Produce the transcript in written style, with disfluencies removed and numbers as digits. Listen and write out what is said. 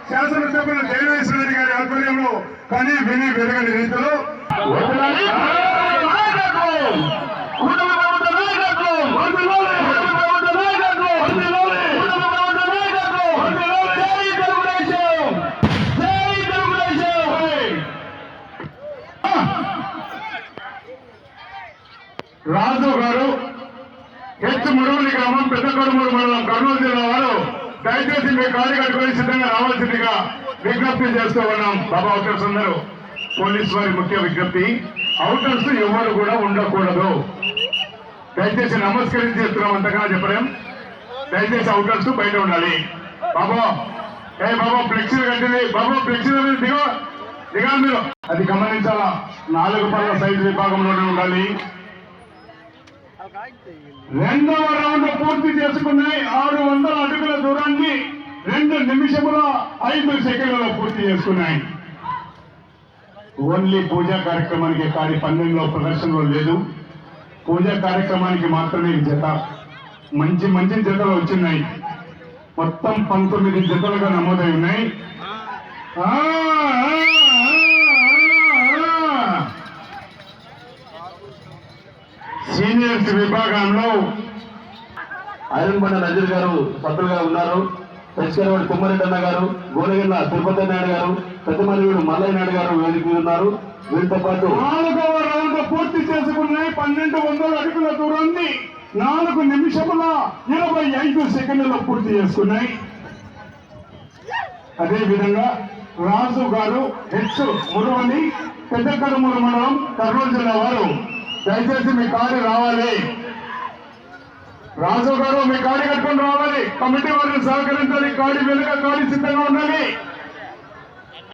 శాసనసభ్యులు జయవేశ్వర రెడ్డి గారి ఆధ్వర్యంలో కని విని వెరగని రీతిలో రాజు గారు హెచ్ మురువులి గ్రామం పెద్ద కడుమూరు మండలం కర్నూలు జిల్లా వారు దయచేసి మీ కారు కట్టుకొని సిద్ధంగా రావాల్సిందిగా విజ్ఞప్తి చేస్తూ ఉన్నాం. బాబా అవుటర్స్ అందరూ పోలీసు వారి ముఖ్య విజ్ఞప్తి, అవుటర్స్ ఎవరు కూడా ఉండకూడదు. దయచేసి నమస్కరించి చెప్తున్నాం, అంతగా చెప్పలేం. దయచేసి అవుటర్స్ బయట ఉండాలి. బాబా బాబా ఫ్లెక్సీలు కట్టింది, బాబా ఫ్లెక్సీల మీద దిగాలి మీరు, అది గమనించాలా. 4 పళ్ళ సైజు విభాగంలోనే ఉండాలి. రెండవ రౌండ్ పూర్తి చేసుకున్నాయి. 600 అడుగుల దూరాన్ని 2 నిమిషముల 5 సెకండ్లలో పూర్తి చేసుకున్నాయి. ఓన్లీ పూజా కార్యక్రమానికి కానీ 12లో ప్రదర్శనలో లేదు. పూజా కార్యక్రమానికి మాత్రమే జత. మంచి మంచి జతలు వచ్చినాయి. మొత్తం 19 జతలుగా నమోదై ఉన్నాయి. సీనియర్స్ విభాగంలో ఐరన్బండ నజీర్ గారు సభ్యులుగా ఉన్నారు. హెచ్కరవాడి కుమ్మరెడ్డి అన్న గారు, గోనగిల్ల తిరుపతి నాయుడు గారు, పెద్దమల్లిడు మల్లయ్య నాయుడు గారు వేదిక ఉన్నారు. వీరితో పాటు 4వ రౌండ్ పూర్తి చేసుకున్నాయి. 1200 అడుగుల దూరాన్ని 4 నిమిషముల 25 సెకండ్లలో పూర్తి చేసుకున్నాయి. అదే విధంగా రాజు గారు హెచ్ మురువని పెద్ద కడుమూరు మండలం కర్నూలు జిల్లా వారు దయచేసి మీ కారు రావాలి. రాజు గారు మీ కాడి కట్టుకొని రావాలి. కమిటీ వారిని సహకరించాలి. కాడి వెనుక కాడి సిద్ధంగా ఉండాలి.